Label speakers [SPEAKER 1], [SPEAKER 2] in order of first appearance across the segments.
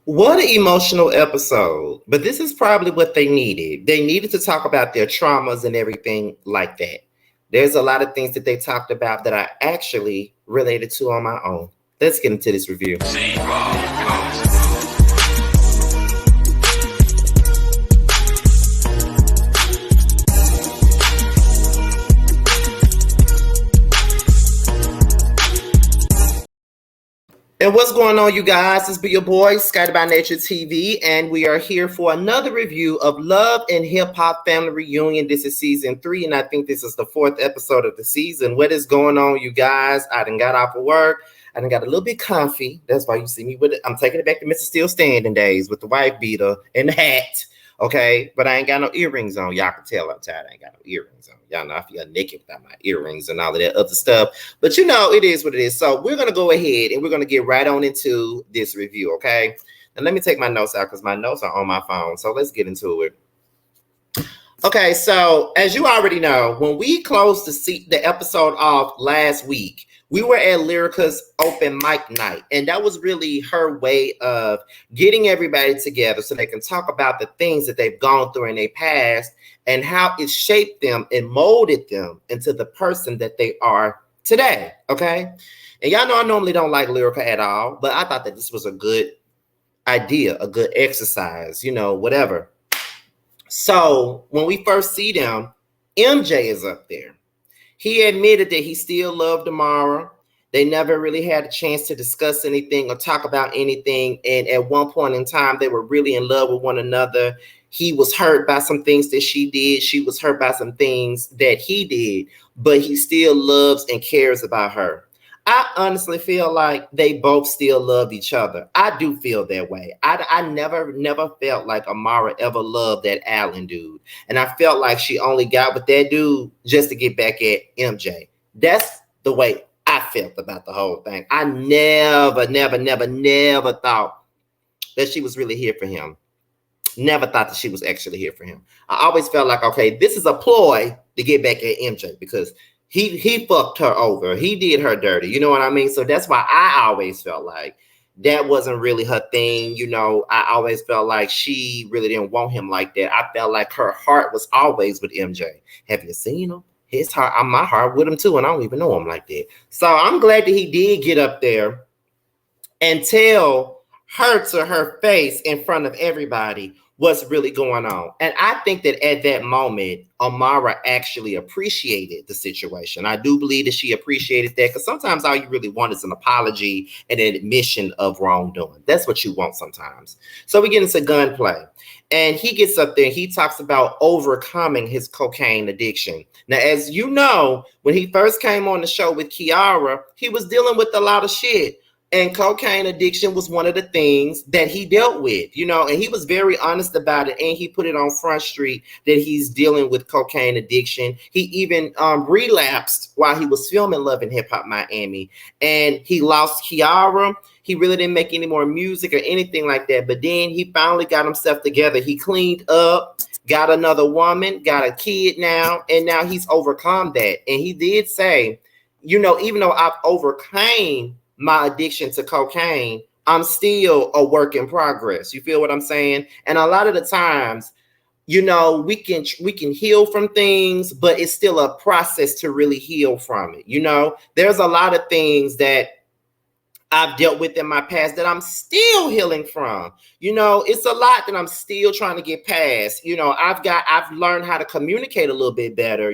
[SPEAKER 1] What an emotional episode. But this is probably what they needed. They needed to talk about their traumas and everything like that. There's a lot of things that they talked about that I actually related to on my own. Let's get into this review. And what's going on, you guys? It's be your boy, Scotty by Nature TV, and we are here for another review of Love and Hip Hop Family Reunion. This is season 3, and I think this is the 4th episode of the season. What is going on, you guys? I done got off of work. I done got a little bit comfy. That's why you see me with it. I'm taking it back to Mr. Still Standing days with the wife beater and the hat. Okay, but I ain't got no earrings on. Y'all can tell I'm tired. I ain't got no earrings on. Y'all know I feel naked without my earrings and all of that other stuff. But you know, it is what it is. So we're going to go ahead and we're going to get right on into this review, okay? And let me take my notes out because my notes are on my phone. So let's get into it. Okay, so as you already know, when we closed the episode off last week, we were at Lyrica's open mic night, and that was really her way of getting everybody together so they can talk about the things that they've gone through in their past and how it shaped them and molded them into the person that they are today, okay? And y'all know I normally don't like Lyrica at all, but I thought that this was a good idea, a good exercise, whatever. So when we first see them, MJ is up there. He admitted that he still loved Amara. They never really had a chance to discuss anything or talk about anything. And at one point in time, they were really in love with one another. He was hurt by some things that she did. She was hurt by some things that he did. But he still loves and cares about her. I honestly feel like they both still love each other. I do feel that way. I never felt like Amara ever loved that Allen dude. And I felt like she only got with that dude just to get back at MJ. That's the way I felt about the whole thing. I never thought that she was really here for him. Never thought that she was actually here for him. I always felt like, okay, this is a ploy to get back at MJ because he fucked her over. He did her dirty. You know what I mean? So that's why I always felt like that wasn't really her thing. I always felt like she really didn't want him like that. I felt like her heart was always with MJ. Have you seen him? His heart, my heart with him too, and I don't even know him like that. So I'm glad that he did get up there and tell her to her face in front of everybody what's really going on. And I think that at that moment, Amara actually appreciated the situation. I do believe that she appreciated that because sometimes all you really want is an apology and an admission of wrongdoing. That's what you want sometimes. So we get into Gunplay. And he gets up there and he talks about overcoming his cocaine addiction. Now, as you know, when he first came on the show with Kiara, he was dealing with a lot of shit. And cocaine addiction was one of the things that he dealt with, and he was very honest about it. And he put it on Front Street that he's dealing with cocaine addiction. He even relapsed while he was filming Love and Hip Hop Miami. And he lost Kiara. He really didn't make any more music or anything like that. But then he finally got himself together. He cleaned up, got another woman, got a kid now. And now he's overcome that. And he did say, even though I've overcame my addiction to cocaine, I'm still a work in progress. You feel what I'm saying? And a lot of the times, we can heal from things, but it's still a process to really heal from it. There's a lot of things that I've dealt with in my past that I'm still healing from. It's a lot that I'm still trying to get past. I've learned how to communicate a little bit better,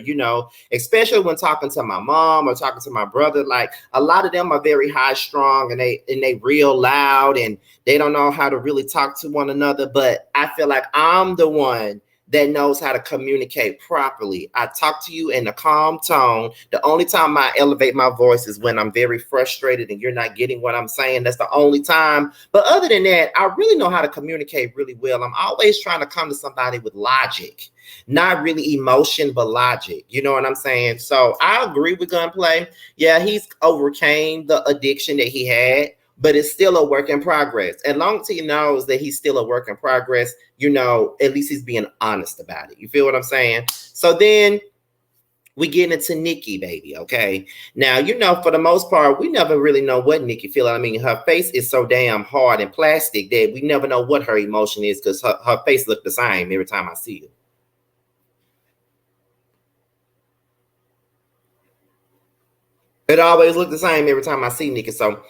[SPEAKER 1] especially when talking to my mom or talking to my brother. Like a lot of them are very high strung and they real loud and they don't know how to really talk to one another. But I feel like I'm the one that knows how to communicate properly. I talk to you in a calm tone. The only time I elevate my voice is when I'm very frustrated and you're not getting what I'm saying. That's the only time. But other than that, I really know how to communicate really well. I'm always trying to come to somebody with logic, not really emotion, but logic. You know what I'm saying? So I agree with Gunplay. Yeah, he's overcame the addiction that he had, but it's still a work in progress. As long as he knows that he's still a work in progress, at least he's being honest about it. You feel what I'm saying? So then we get into Nikki Baby, okay? Now, for the most part, we never really know what Nikki feel. I mean, her face is so damn hard and plastic that we never know what her emotion is because her face look the same every time I see her. It always look the same every time I see Nikki. So,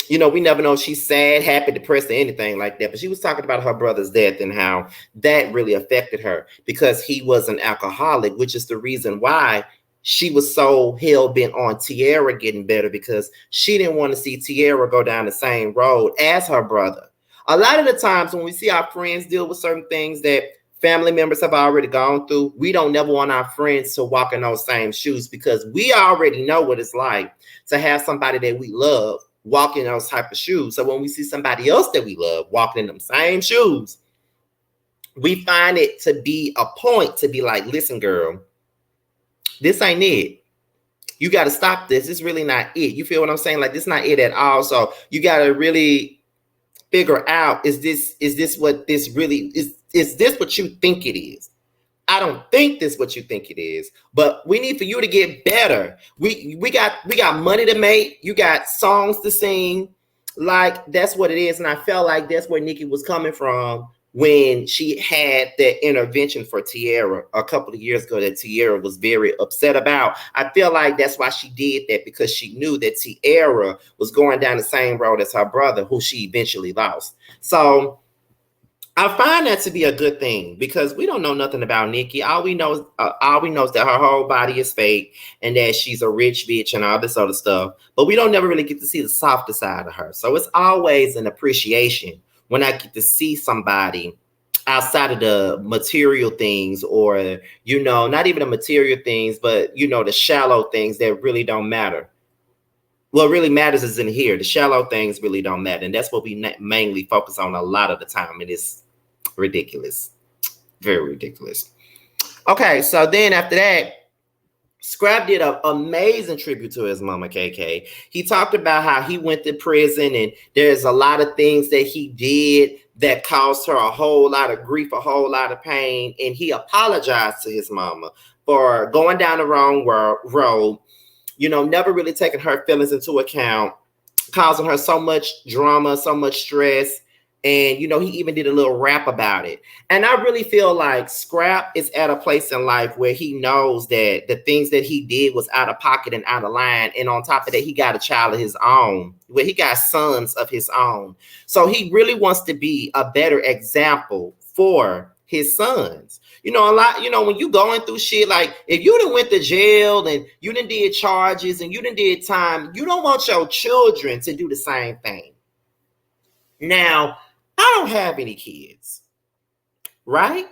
[SPEAKER 1] we never know if she's sad, happy, depressed, or anything like that. But she was talking about her brother's death and how that really affected her because he was an alcoholic, which is the reason why she was so hell bent on Tiara getting better because she didn't want to see Tiara go down the same road as her brother. A lot of the times when we see our friends deal with certain things that family members have already gone through, we don't never want our friends to walk in those same shoes because we already know what it's like to have somebody that we love walking in those type of shoes. So when we see somebody else that we love walking in them same shoes, we find it to be a point to be like, listen, girl, this ain't it. You got to stop this. It's really not it. You feel what I'm saying? Like, this not it at all. So you got to really figure out, is this what this really is? Is this what you think it is? I don't think this is what you think it is, but we need for you to get better. We got money to make. You got songs to sing. Like, that's what it is. And I felt like that's where Nikki was coming from when she had that intervention for Tiara a couple of years ago that Tiara was very upset about. I feel like that's why she did that, because she knew that Tiara was going down the same road as her brother, who she eventually lost. So I find that to be a good thing because we don't know nothing about Nikki. All we know is that her whole body is fake and that she's a rich bitch and all this other stuff. But we don't never really get to see the softer side of her. So it's always an appreciation when I get to see somebody outside of the material things, or, not even the material things, but, the shallow things that really don't matter. What really matters is in here. The shallow things really don't matter. And that's what we mainly focus on a lot of the time. It is ridiculous. Very ridiculous. Okay, so then after that, Scrap did an amazing tribute to his mama, KK. He talked about how he went to prison and there's a lot of things that he did that caused her a whole lot of grief, a whole lot of pain. And he apologized to his mama for going down the wrong road, never really taking her feelings into account, causing her so much drama, so much stress. And, he even did a little rap about it. And I really feel like Scrap is at a place in life where he knows that the things that he did was out of pocket and out of line. And on top of that, he got a child of his own, where he got sons of his own. So he really wants to be a better example for his sons. A lot, when you going through shit, like if you done went to jail and you done did charges and you done did time, you don't want your children to do the same thing. Now, I don't have any kids, right?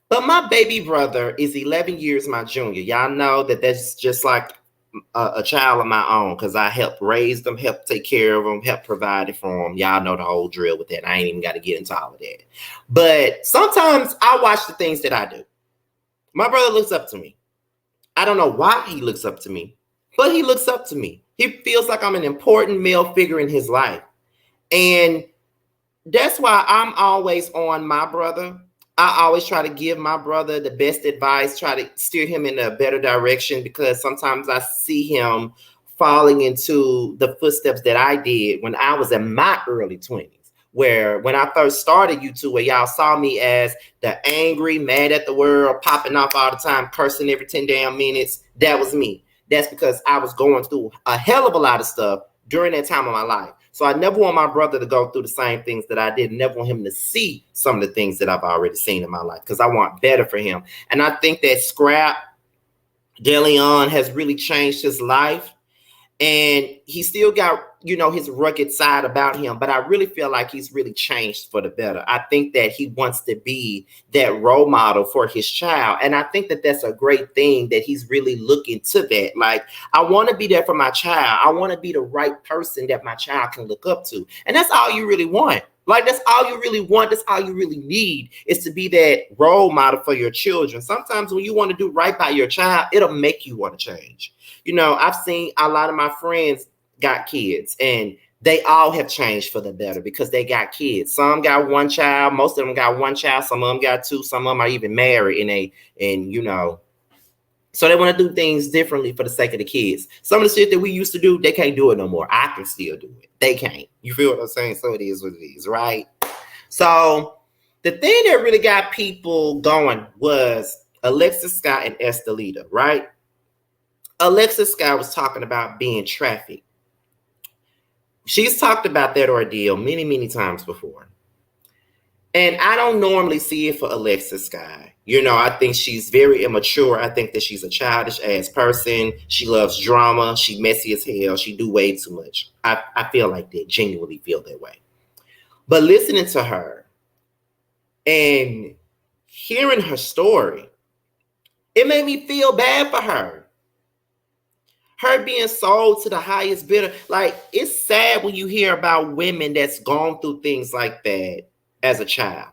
[SPEAKER 1] But my baby brother is 11 years my junior. Y'all know that that's just like a child of my own, because I helped raise them, helped take care of them, helped provide it for them. Y'all know the whole drill with that. I ain't even got to get into all of that. But sometimes I watch the things that I do. My brother looks up to me. I don't know why he looks up to me, but he looks up to me. He feels like I'm an important male figure in his life. And that's why I'm always on my brother. I always try to give my brother the best advice, try to steer him in a better direction, because sometimes I see him falling into the footsteps that I did when I was in my early 20s. Where when I first started YouTube, where y'all saw me as the angry, mad at the world, popping off all the time, cursing every 10 damn minutes, that was me. That's because I was going through a hell of a lot of stuff during that time of my life. So I never want my brother to go through the same things that I did. Never want him to see some of the things that I've already seen in my life, because I want better for him. And I think that Scrap DeLeon has really changed his life. And he still got, his rugged side about him. But I really feel like he's really changed for the better. I think that he wants to be that role model for his child. And I think that that's a great thing, that he's really looking to that. Like, I want to be there for my child. I want to be the right person that my child can look up to. And that's all you really want. Like, that's all you really want. That's all you really need, is to be that role model for your children. Sometimes when you want to do right by your child, it'll make you want to change. I've seen a lot of my friends got kids, and they all have changed for the better because they got kids. Some got one child. Most of them got one child. Some of them got two. Some of them are even married, and So they want to do things differently for the sake of the kids. Some of the shit that we used to do, they can't do it no more. I can still do it. They can't. You feel what I'm saying? So it is what it is, right? So the thing that really got people going was Alexis Scott and Estelita, right? Alexis Scott was talking about being trafficked. She's talked about that ordeal many, many times before. And I don't normally see it for Alexis Sky. You know, I think she's very immature. I think that she's a childish ass person. She loves drama. She messy as hell. She do way too much. I feel like that, genuinely feel that way. But listening to her and hearing her story, it made me feel bad for her. Her being sold to the highest bidder. Like, it's sad when you hear about women that's gone through things like that as a child.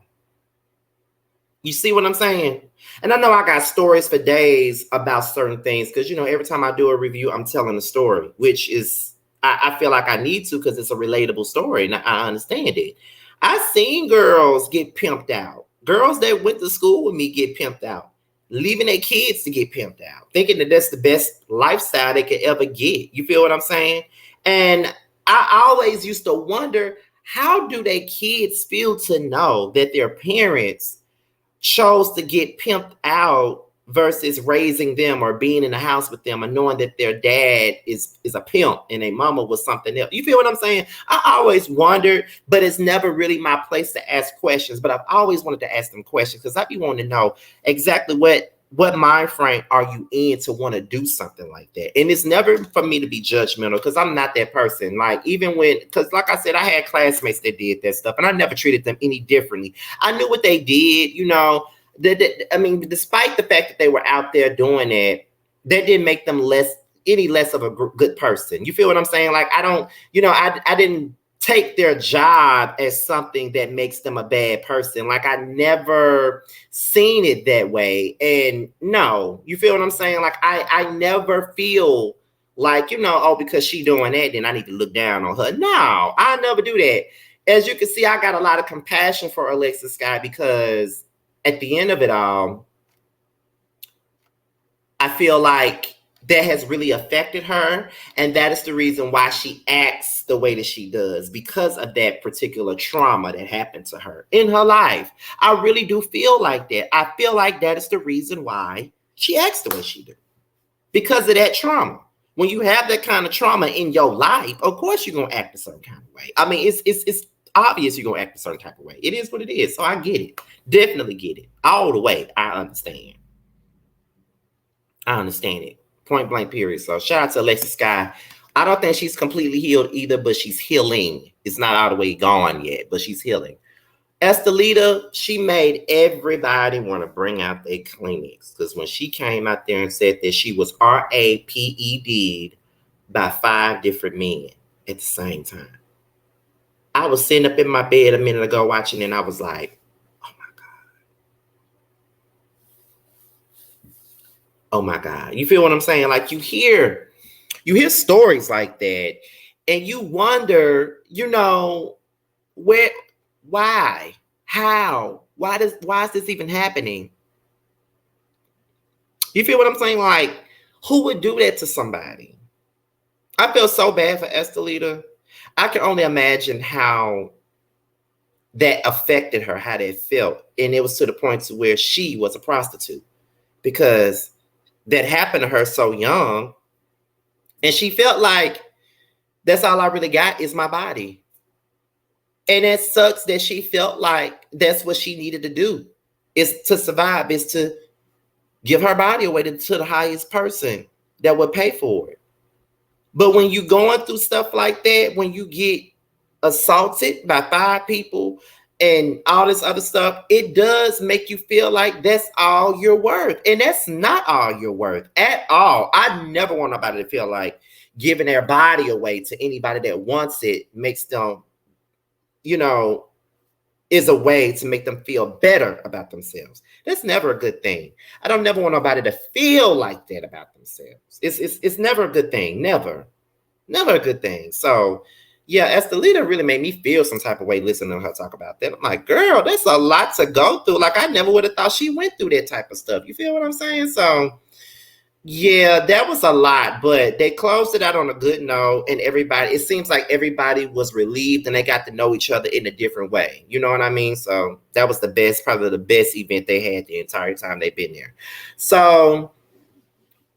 [SPEAKER 1] You see what I'm saying? And I know I got stories for days about certain things because, you know, every time I do a review, I'm telling a story, which is, I feel like I need to because it's a relatable story and I understand it. I've seen girls get pimped out. Girls that went to school with me get pimped out, leaving their kids to get pimped out, thinking that that's the best lifestyle they could ever get. You feel what I'm saying? And I always used to wonder, how do they kids feel to know that their parents chose to get pimped out versus raising them or being in the house with them and knowing that their dad is a pimp and their mama was something else? You feel what I'm saying? I always wondered, but it's never really my place to ask questions. But I've always wanted to ask them questions because I be wanting to know exactly what mind frame are you in to want to do something like that? And it's never for me to be judgmental because I'm not that person. Like, even when, because like I said, I had classmates that did that stuff and I never treated them any differently. I knew what they did, you know. I mean, despite the fact that they were out there doing it, that didn't make them any less of a good person. You feel what I'm saying? Like, I don't, you know, I didn't take their job as something that makes them a bad person. Like, I never seen it that way. And no, you feel what I'm saying? Like, I never feel like, you know, oh, because she doing that, then I need to look down on her. No, I never do that. As you can see, I got a lot of compassion for Alexis Sky because at the end of it all, I feel like that has really affected her. And that is the reason why she acts the way that she does, because of that particular trauma that happened to her in her life. I really do feel like that. I feel like that is the reason why she acts the way she does, because of that trauma. When you have that kind of trauma in your life, of course you're going to act a certain kind of way. I mean, it's obvious you're going to act a certain type of way. It is what it is. So I get it. Definitely get it. All the way. I understand. I understand it. Point blank, period. So shout out to Alexis Sky. I don't think she's completely healed either, but she's healing. It's not all the way gone yet, but she's healing. Estelita, she made everybody want to bring out their clinics because when she came out there and said that she was raped by 5 different men at the same time. I was sitting up in my bed a minute ago watching and I was like, oh my God. Oh my God. You feel what I'm saying? Like, you hear stories like that and you wonder, you know, why, how, why is this even happening? You feel what I'm saying? Like, who would do that to somebody? I feel so bad for Estelita. I can only imagine how that affected her, how that felt. And it was to the point to where she was a prostitute because that happened to her so young. And she felt like, that's all I really got is my body. And it sucks that she felt like that's what she needed to do, is to survive, is to give her body away to the highest person that would pay for it. But when you're going through stuff like that, when you get assaulted by 5 people and all this other stuff, it does make you feel like that's all you're worth. And that's not all you're worth at all. I never want nobody to feel like giving their body away to anybody that wants it makes them, you know, is a way to make them feel better about themselves. That's never a good thing. I don't never want nobody to feel like that about themselves. It's never a good thing. Never a good thing. So yeah, Estelita really made me feel some type of way listening to her talk about that. I'm like, girl, that's a lot to go through. Like, I never would have thought she went through that type of stuff. You feel what I'm saying? So Yeah, that was a lot, but they closed it out on a good note, and it seems like everybody was relieved and they got to know each other in a different way. You know what I mean? So that was probably the best event they had the entire time they've been there. So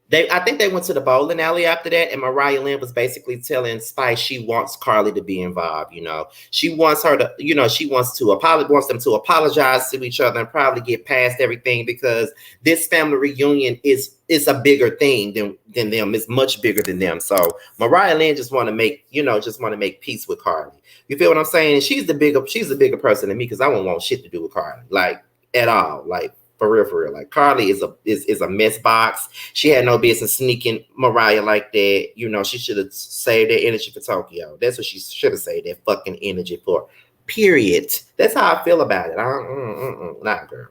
[SPEAKER 1] I think they went to the bowling alley after that, and Mariah Lynn was basically telling Spice she wants Carly to be involved. She wants her to, she wants them to apologize to each other and probably get past everything because this family reunion is a bigger thing than them. It's much bigger than them. So Mariah Lynn just want to make peace with Carly. You feel what I'm saying? She's the bigger person than me because I won't want shit to do with Carly, like at all, like. For real. Like Carly is a mess box. She had no business sneaking Mariah like that. She should have saved that energy for Tokyo. That's what she should have saved that fucking energy for. Period. That's how I feel about it. Nah, girl.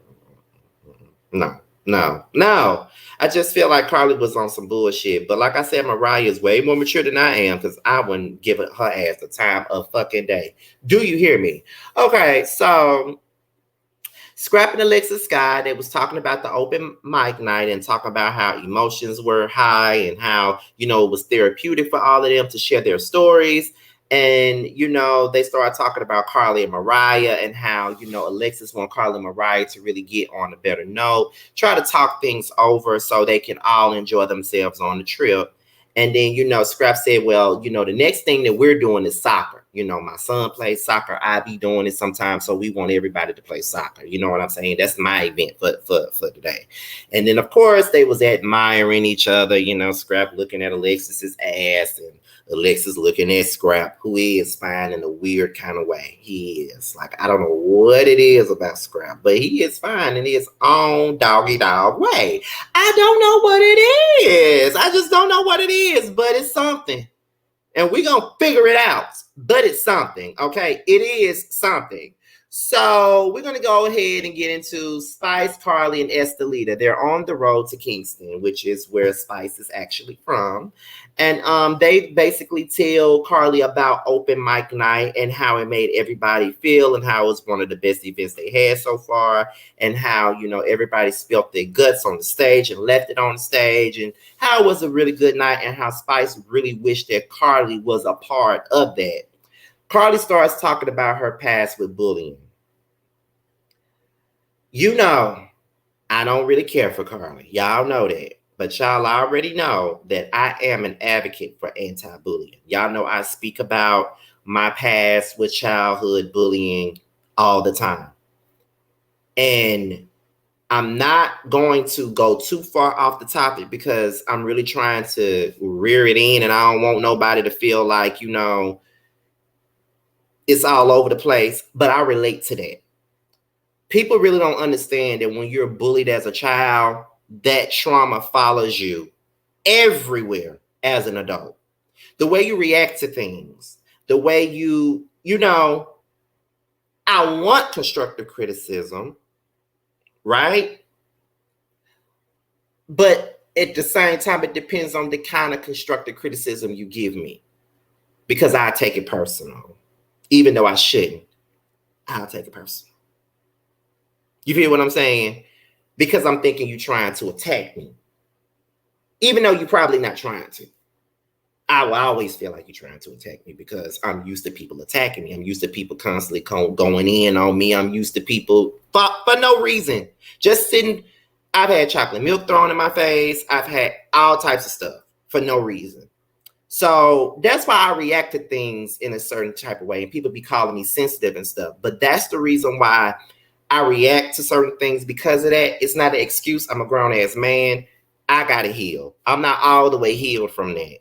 [SPEAKER 1] No. I just feel like Carly was on some bullshit. But like I said, Mariah is way more mature than I am because I wouldn't give her ass the time of fucking day. Do you hear me? Okay, so Scrap and Alexis Sky, they was talking about the open mic night and talking about how emotions were high and how, it was therapeutic for all of them to share their stories. And, they started talking about Carly and Mariah and how, Alexis want Carly and Mariah to really get on a better note, try to talk things over so they can all enjoy themselves on the trip. And then, Scrap said, well, the next thing that we're doing is soccer. My son plays soccer. I be doing it sometimes. So we want everybody to play soccer. You know what I'm saying? That's my event for today. And then, of course, they was admiring each other. Scrap looking at Alexis's ass and Alexis looking at Scrap, who is fine in a weird kind of way. He is. Like, I don't know what it is about Scrap, but he is fine in his own doggy dog way. I don't know what it is. I just don't know what it is, but it's something. And we're going to figure it out. But it's something, okay? It is something. So we're going to go ahead and get into Spice, Carly, and Estelita. They're on the road to Kingston, which is where Spice is actually from. And they basically tell Carly about open mic night and how it made everybody feel and how it was one of the best events they had so far and how, everybody spilled their guts on the stage and left it on the stage and how it was a really good night and how Spice really wished that Carly was a part of that. Carly starts talking about her past with bullying. I don't really care for Carly. Y'all know that. But y'all already know that I am an advocate for anti-bullying. Y'all know I speak about my past with childhood bullying all the time. And I'm not going to go too far off the topic because I'm really trying to rear it in and I don't want nobody to feel like, it's all over the place. But I relate to that. People really don't understand that when you're bullied as a child, that trauma follows you everywhere as an adult. The way you react to things, the way I want constructive criticism, right? But at the same time, it depends on the kind of constructive criticism you give me because I take it personal, even though I shouldn't. I'll take it personal. You feel what I'm saying? Because I'm thinking you're trying to attack me. Even though you're probably not trying to. I will always feel like you're trying to attack me because I'm used to people attacking me. I'm used to people constantly going in on me. I'm used to people for no reason. Just sitting. I've had chocolate milk thrown in my face. I've had all types of stuff for no reason. So that's why I react to things in a certain type of way. And people be calling me sensitive and stuff. But that's the reason why I react to certain things because of that. It's not an excuse. I'm a grown-ass man. I got to heal. I'm not all the way healed from that.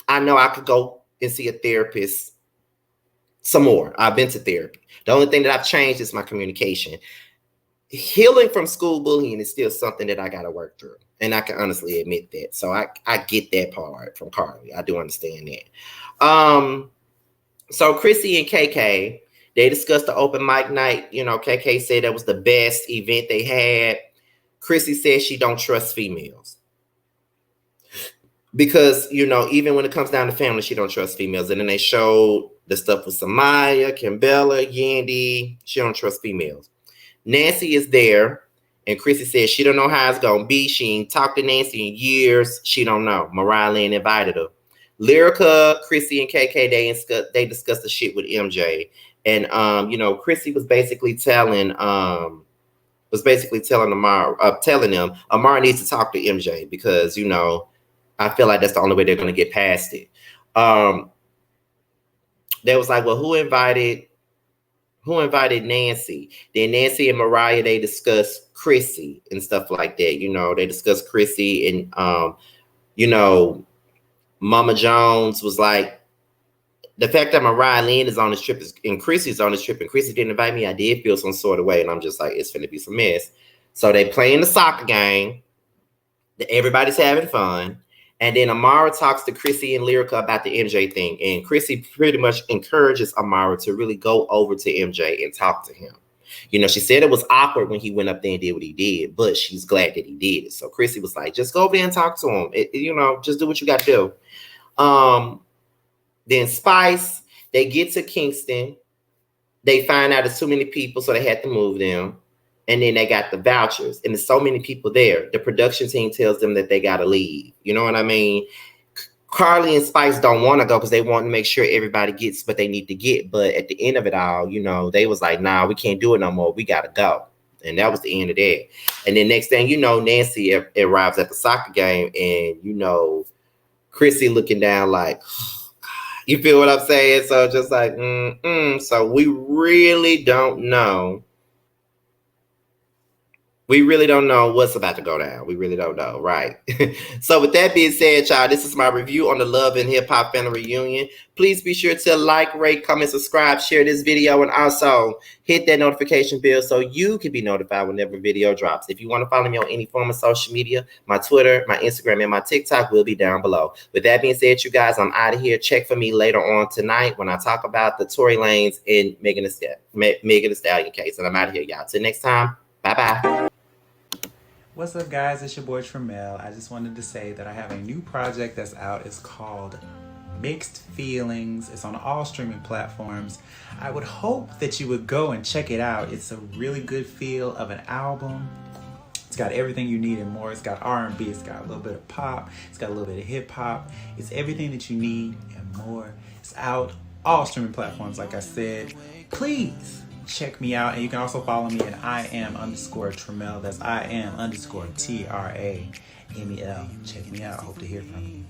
[SPEAKER 1] I know I could go and see a therapist some more. I've been to therapy. The only thing that I've changed is my communication. Healing from school bullying is still something that I got to work through. And I can honestly admit that. So I get that part from Carly. I do understand that. So Chrissy and KK, they discussed the open mic night. KK said that was the best event they had. Chrissy said she don't trust females. Because, even when it comes down to family, she don't trust females. And then they showed the stuff with Samaya, Kimbella, Yandy. She don't trust females. Nancy is there. And Chrissy said she don't know how it's gonna be. She ain't talked to Nancy in years. She don't know. Mariah Lynn invited her. Lyrica, Chrissy, and KK, they discussed the shit with MJ. And Chrissy was basically telling them Amara needs to talk to MJ because I feel like that's the only way they're gonna get past it. They was like, well, who invited Nancy? Then Nancy and Mariah, they discussed Chrissy and stuff like that. They discussed Chrissy and Mama Jones was like, the fact that Mariah Lynn is on this trip and Chrissy's on this trip and Chrissy didn't invite me, I did feel some sort of way. And I'm just like, it's finna be some mess. So they playing the soccer game. Everybody's having fun. And then Amara talks to Chrissy and Lyrica about the MJ thing. And Chrissy pretty much encourages Amara to really go over to MJ and talk to him. She said it was awkward when he went up there and did what he did, but she's glad that he did it. So Chrissy was like, just go over there and talk to him. Just do what you got to do. Then Spice, they get to Kingston. They find out there's too many people, so they had to move them. And then they got the vouchers. And there's so many people there. The production team tells them that they got to leave. You know what I mean? Carly and Spice don't want to go because they want to make sure everybody gets what they need to get. But at the end of it all, they was like, nah, we can't do it no more. We got to go. And that was the end of that. And then next thing Nancy arrives at the soccer game and, Chrissy looking down like, you feel what I'm saying? So just like, So we really don't know. We really don't know what's about to go down. We really don't know, right? So with that being said, y'all, this is my review on the Love and Hip Hop Family Reunion. Please be sure to like, rate, comment, subscribe, share this video, and also hit that notification bell so you can be notified whenever a video drops. If you want to follow me on any form of social media, my Twitter, my Instagram, and my TikTok will be down below. With that being said, you guys, I'm out of here. Check for me later on tonight when I talk about the Tory Lanez and Megan Thee Stallion case. And I'm out of here, y'all. Till next time, bye-bye.
[SPEAKER 2] What's up, guys? It's your boy Tramel. I just wanted to say that I have a new project that's out. It's called Mixed Feelings. It's on all streaming platforms. I would hope that you would go and check it out. It's a really good feel of an album. It's got everything you need and more. It's got R&B. It's got a little bit of pop. It's got a little bit of hip hop. It's everything that you need and more. It's out all streaming platforms, like I said. Please check me out, and you can also follow me at IAM_Tramel. That's IAM_TRAMEL. Check me out. I hope to hear from you.